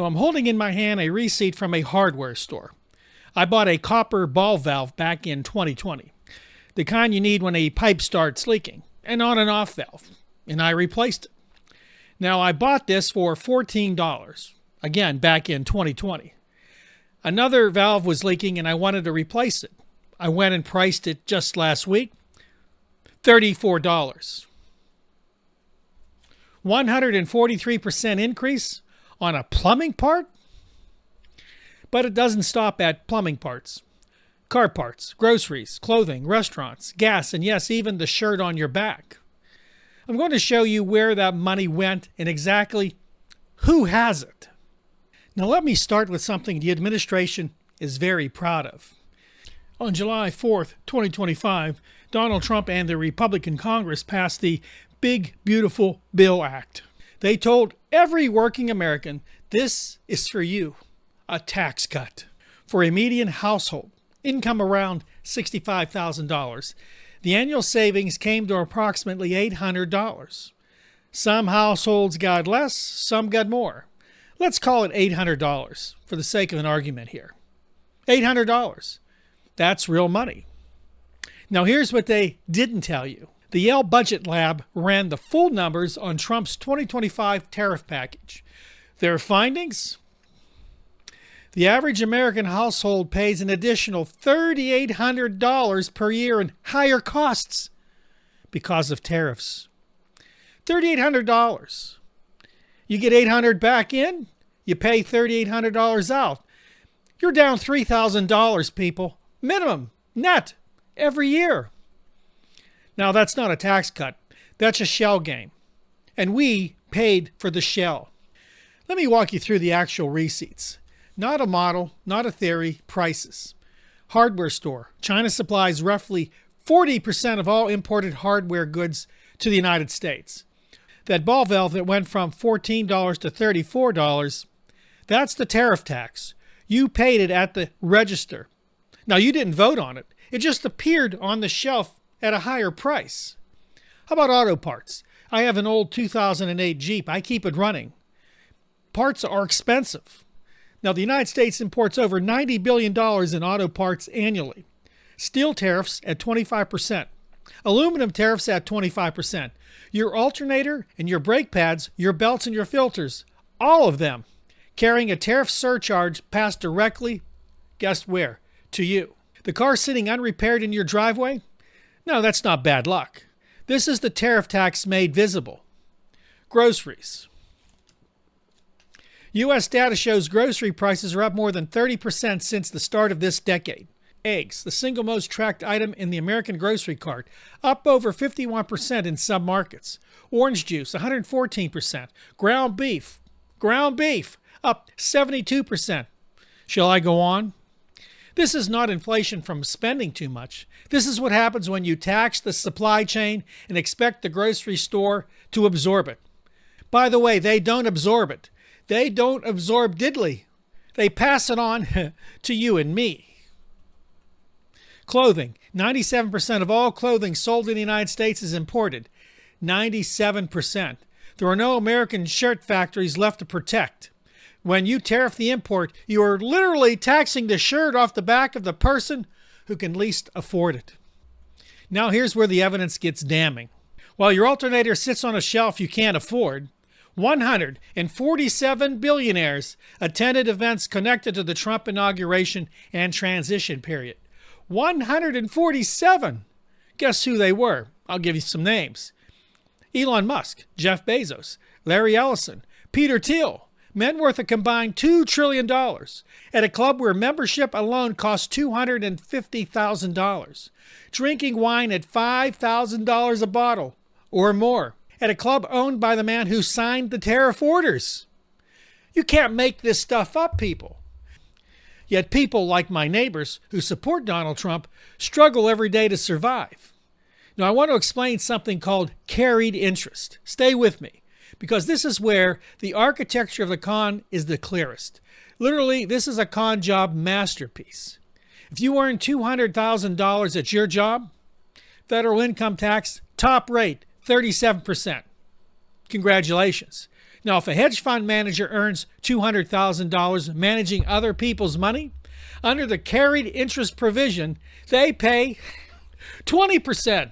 Now I'm holding in my hand a receipt from a hardware store. I bought a copper ball valve back in 2020, the kind you need when a pipe starts leaking, an on and off valve, and I replaced it. Now I bought this for $14, again back in 2020. Another valve was leaking and I wanted to replace it. I went and priced it just last week, $34. 143% increase on a plumbing part? But it doesn't stop at plumbing parts. Car parts, groceries, clothing, restaurants, gas, and yes, even the shirt on your back. I'm going to show you where that money went and exactly who has it. Now let me start with something the administration is very proud of. On July 4th, 2025, Donald Trump and the Republican Congress passed the Big Beautiful Bill Act. They told every working American, this is for you. A tax cut. For a median household, income around $65,000, the annual savings came to approximately $800. Some households got less, some got more. Let's call it $800 for the sake of an argument here. $800. That's real money. Now here's what they didn't tell you. The Yale Budget Lab ran the full numbers on Trump's 2025 tariff package. Their findings? The average American household pays an additional $3,800 per year in higher costs because of tariffs. $3,800. You get $800 back in, you pay $3,800 out. You're down $3,000, people. Minimum, net, every year. Now, that's not a tax cut. That's a shell game. And we paid for the shell. Let me walk you through the actual receipts. Not a model, not a theory, prices. Hardware store. China supplies roughly 40% of all imported hardware goods to the United States. That ball valve that went from $14 to $34, that's the tariff tax. You paid it at the register. Now, you didn't vote on it. It just appeared on the shelf at a higher price. How about auto parts? I have an old 2008 Jeep. I keep it running. Parts are expensive. Now, the United States imports over $90 billion in auto parts annually. Steel tariffs at 25%. Aluminum tariffs at 25%. Your alternator and your brake pads, your belts and your filters, all of them carrying a tariff surcharge passed directly, guess where? To you. The car sitting unrepaired in your driveway? No, that's not bad luck. This is the tariff tax made visible. Groceries. U.S. data shows grocery prices are up more than 30% since the start of this decade. Eggs, the single most tracked item in the American grocery cart, up over 51% in some markets. Orange juice, 114%. Ground beef, up 72%. Shall I go on? This is not inflation from spending too much. This is what happens when you tax the supply chain and expect the grocery store to absorb it. By the way, they don't absorb it. They don't absorb diddly. They pass it on to you and me. Clothing. 97% of all clothing sold in the United States is imported. 97%. There are no American shirt factories left to protect. When you tariff the import, you are literally taxing the shirt off the back of the person who can least afford it. Now here's where the evidence gets damning. While your alternator sits on a shelf you can't afford, 147 billionaires attended events connected to the Trump inauguration and transition period. 147! Guess who they were? I'll give you some names. Elon Musk, Jeff Bezos, Larry Ellison, Peter Thiel, men worth a combined $2 trillion at a club where membership alone costs $250,000. Drinking wine at $5,000 a bottle or more at a club owned by the man who signed the tariff orders. You can't make this stuff up, people. Yet people like my neighbors who support Donald Trump struggle every day to survive. Now, I want to explain something called carried interest. Stay with me, because this is where the architecture of the con is the clearest. Literally, this is a con job masterpiece. If you earn $200,000 at your job, federal income tax, top rate, 37%. Congratulations. Now, if a hedge fund manager earns $200,000 managing other people's money, under the carried interest provision, they pay 20%.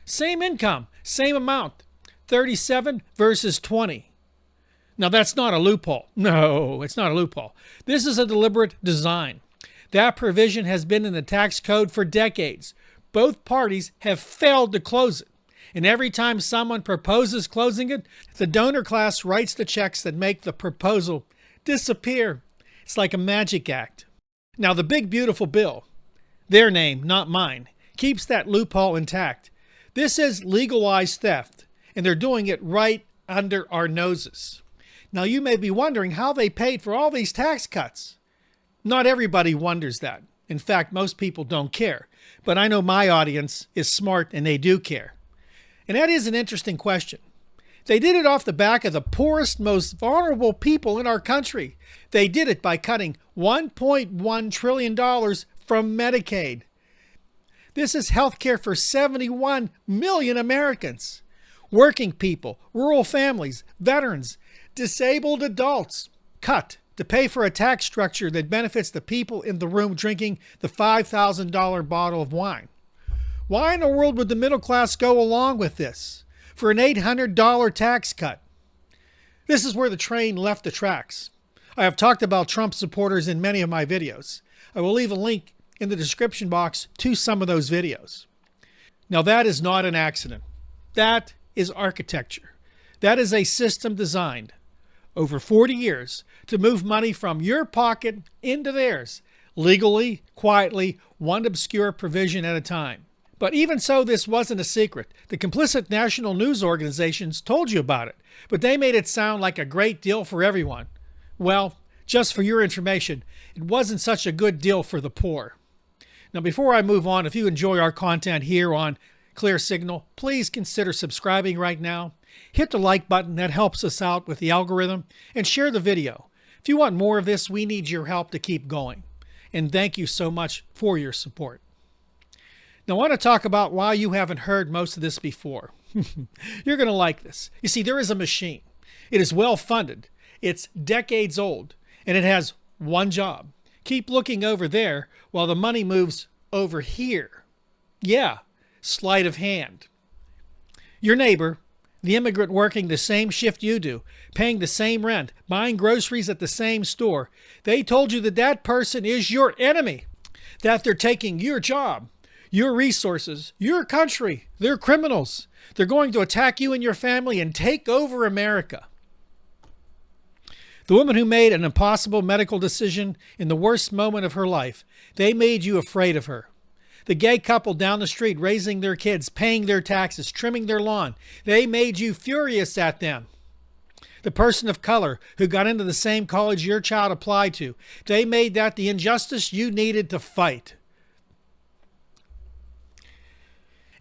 Same income, same amount, 37 versus 20. Now, that's not a loophole. No, it's not a loophole. This is a deliberate design. That provision has been in the tax code for decades. Both parties have failed to close it. And every time someone proposes closing it, the donor class writes the checks that make the proposal disappear. It's like a magic act. Now, the big beautiful bill, their name, not mine, keeps that loophole intact. This is legalized theft, and they're doing it right under our noses. Now, you may be wondering how they paid for all these tax cuts. Not everybody wonders that. In fact, most people don't care. But I know my audience is smart and they do care. And that is an interesting question. They did it off the back of the poorest, most vulnerable people in our country. They did it by cutting $1.1 trillion from Medicaid. This is health care for 71 million Americans. Working people, rural families, veterans, disabled adults. Cut to pay for a tax structure that benefits the people in the room drinking the $5,000 bottle of wine. Why in the world would the middle class go along with this for an $800 tax cut? This is where the train left the tracks. I have talked about Trump supporters in many of my videos. I will leave a link in the description box to some of those videos. Now, that is not an accident. That is architecture. That is a system designed over 40 years to move money from your pocket into theirs, legally, quietly, one obscure provision at a time. But even so, this wasn't a secret. The complicit national news organizations told you about it, but they made it sound like a great deal for everyone. Well, just for your information, it wasn't such a good deal for the poor. Now, before I move on, if you enjoy our content here on Clear Signal, please consider subscribing right now. Hit the like button, that helps us out with the algorithm, and share the video. If you want more of this, we need your help to keep going. And thank you so much for your support. Now, I want to talk about why you haven't heard most of this before. You're going to like this. You see, there is a machine. It is well funded. It's decades old, and it has one job. Keep looking over there while the money moves over here. Yeah, sleight of hand. Your neighbor, the immigrant working the same shift you do, paying the same rent, buying groceries at the same store, they told you that that person is your enemy, that they're taking your job, your resources, your country. They're criminals. They're going to attack you and your family and take over America. The woman who made an impossible medical decision in the worst moment of her life, they made you afraid of her. The gay couple down the street raising their kids, paying their taxes, trimming their lawn, they made you furious at them. The person of color who got into the same college your child applied to, they made that the injustice you needed to fight.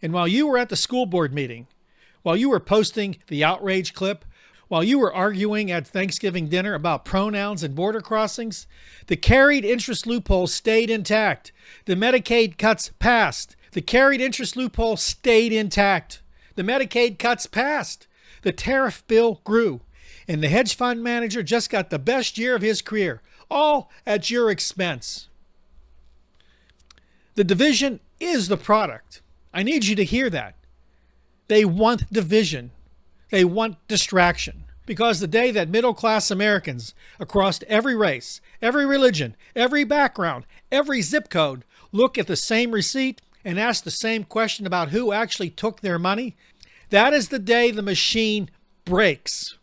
And while you were at the school board meeting, while you were posting the outrage clip, while you were arguing at Thanksgiving dinner about pronouns and border crossings, the carried interest loophole stayed intact. The Medicaid cuts passed. The carried interest loophole stayed intact. The Medicaid cuts passed. The tariff bill grew. And the hedge fund manager just got the best year of his career, all at your expense. The division is the product. I need you to hear that. They want division. They want distraction. Because the day that middle-class Americans across every race, every religion, every background, every zip code look at the same receipt and ask the same question about who actually took their money, that is the day the machine breaks.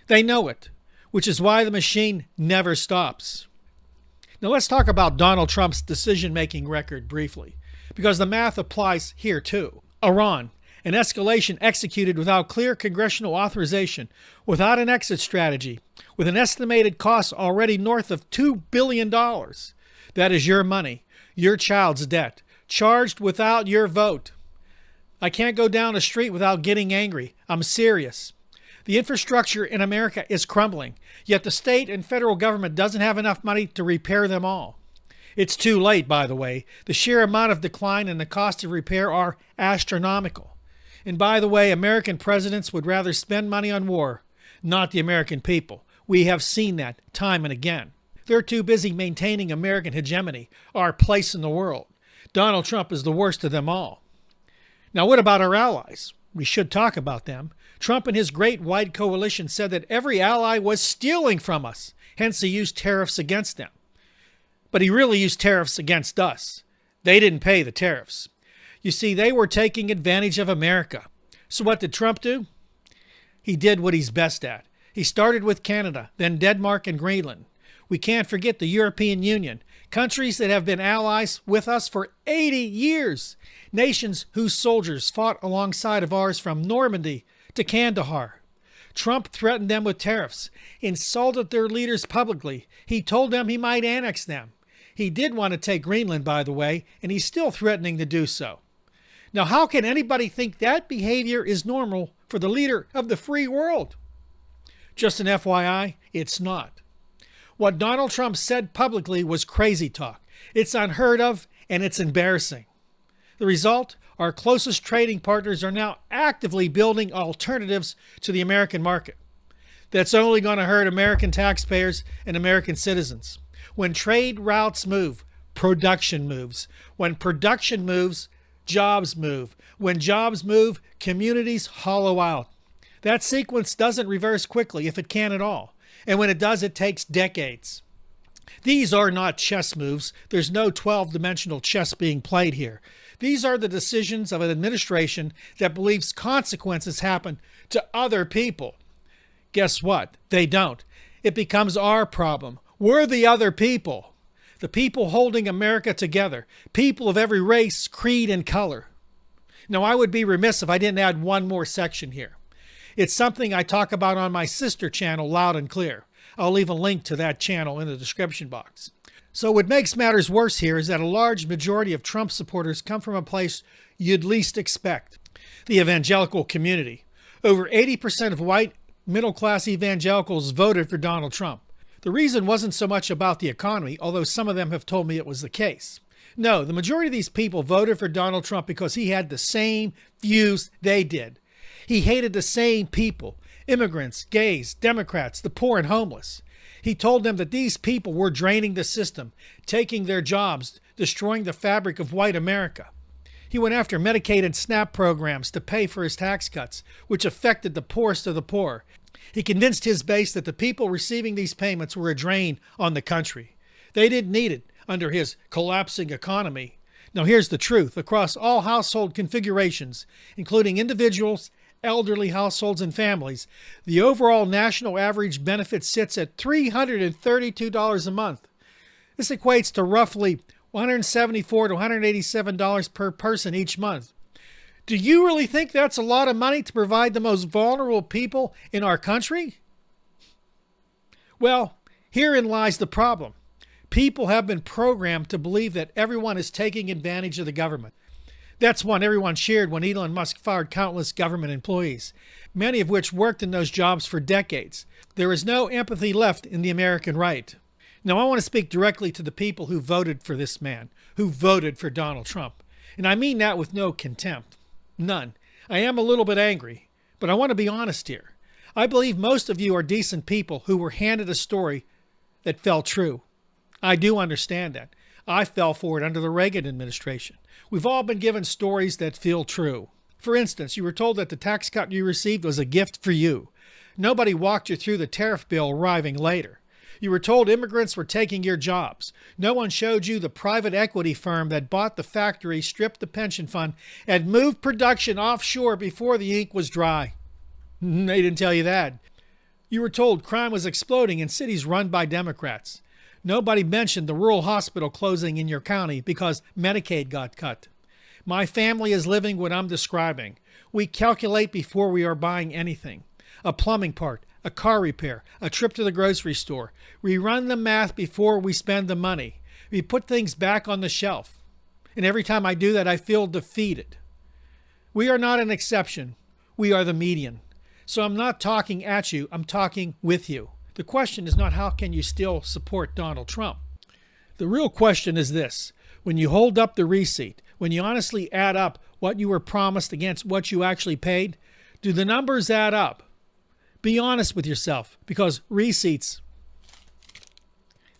They know it, which is why the machine never stops. Now let's talk about Donald Trump's decision-making record briefly, because the math applies here too. Iran, an escalation executed without clear congressional authorization, without an exit strategy, with an estimated cost already north of $2 billion. That is your money, your child's debt, charged without your vote. I can't go down the street without getting angry. I'm serious. The infrastructure in America is crumbling, yet the state and federal government doesn't have enough money to repair them all. It's too late, by the way. The sheer amount of decline and the cost of repair are astronomical. And by the way, American presidents would rather spend money on war, not the American people. We have seen that time and again. They're too busy maintaining American hegemony, our place in the world. Donald Trump is the worst of them all. Now, what about our allies? We should talk about them. Trump and his great white coalition said that every ally was stealing from us. Hence, he used tariffs against them. But he really used tariffs against us. They didn't pay the tariffs. You see, they were taking advantage of America. So what did Trump do? He did what he's best at. He started with Canada, then Denmark and Greenland. We can't forget the European Union, countries that have been allies with us for 80 years, nations whose soldiers fought alongside of ours from Normandy to Kandahar. Trump threatened them with tariffs, insulted their leaders publicly. He told them he might annex them. He did want to take Greenland, by the way, and he's still threatening to do so. Now, how can anybody think that behavior is normal for the leader of the free world? Just an FYI, it's not. What Donald Trump said publicly was crazy talk. It's unheard of, and it's embarrassing. The result? Our closest trading partners are now actively building alternatives to the American market. That's only going to hurt American taxpayers and American citizens. When trade routes move, production moves. When production moves, jobs move. When jobs move, communities hollow out. That sequence doesn't reverse quickly, if it can at all. And when it does, it takes decades. These are not chess moves. There's no 12-dimensional chess being played here. These are the decisions of an administration that believes consequences happen to other people. Guess what? They don't. It becomes our problem. We're the other people. The people holding America together. People of every race, creed, and color. Now, I would be remiss if I didn't add one more section here. It's something I talk about on my sister channel, Loud and Clear. I'll leave a link to that channel in the description box. So what makes matters worse here is that a large majority of Trump supporters come from a place you'd least expect, the evangelical community. Over 80% of white middle-class evangelicals voted for Donald Trump. The reason wasn't so much about the economy, although some of them have told me it was the case. No, the majority of these people voted for Donald Trump because he had the same views they did. He hated the same people, immigrants, gays, Democrats, the poor and homeless. He told them that these people were draining the system, taking their jobs, destroying the fabric of white America. He went after Medicaid and SNAP programs to pay for his tax cuts, which affected the poorest of the poor. He convinced his base that the people receiving these payments were a drain on the country. They didn't need it under his collapsing economy. Now here's the truth. Across all household configurations, including individuals, elderly households, and families, the overall national average benefit sits at $332 a month. This equates to roughly $174 to $187 per person each month. Do you really think that's a lot of money to provide the most vulnerable people in our country? Well, herein lies the problem. People have been programmed to believe that everyone is taking advantage of the government. That's one everyone shared when Elon Musk fired countless government employees, many of which worked in those jobs for decades. There is no empathy left in the American right. Now, I want to speak directly to the people who voted for this man, who voted for Donald Trump. And I mean that with no contempt. None. I am a little bit angry, but I want to be honest here. I believe most of you are decent people who were handed a story that felt true. I do understand that. I fell for it under the Reagan administration. We've all been given stories that feel true. For instance, you were told that the tax cut you received was a gift for you. Nobody walked you through the tariff bill arriving later. You were told immigrants were taking your jobs. No one showed you the private equity firm that bought the factory, stripped the pension fund, and moved production offshore before the ink was dry. They didn't tell you that. You were told crime was exploding in cities run by Democrats. Nobody mentioned the rural hospital closing in your county because Medicaid got cut. My family is living what I'm describing. We calculate before we are buying anything. A plumbing part, a car repair, a trip to the grocery store. We run the math before we spend the money. We put things back on the shelf. And every time I do that, I feel defeated. We are not an exception. We are the median. So I'm not talking at you. I'm talking with you. The question is not how can you still support Donald Trump. The real question is this. When you hold up the receipt, when you honestly add up what you were promised against what you actually paid, do the numbers add up? Be honest with yourself, because receipts,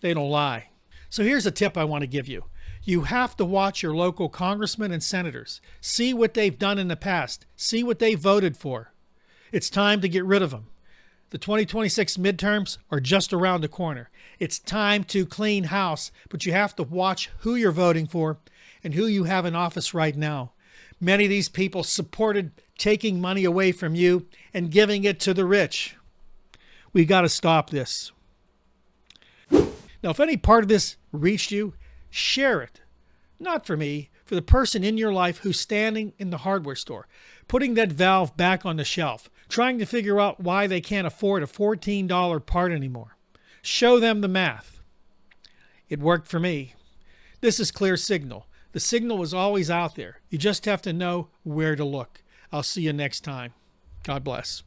they don't lie. So here's a tip I want to give you. You have to watch your local congressmen and senators. See what they've done in the past. See what they voted for. It's time to get rid of them. The 2026 midterms are just around the corner. It's time to clean house, but you have to watch who you're voting for and who you have in office right now. Many of these people supported taking money away from you and giving it to the rich. We got to stop this. Now, if any part of this reached you, share it. Not for me, for the person in your life who's standing in the hardware store, putting that valve back on the shelf, trying to figure out why they can't afford a $14 part anymore. Show them the math. It worked for me. This is clear signal. The signal is always out there. You just have to know where to look. I'll see you next time. God bless.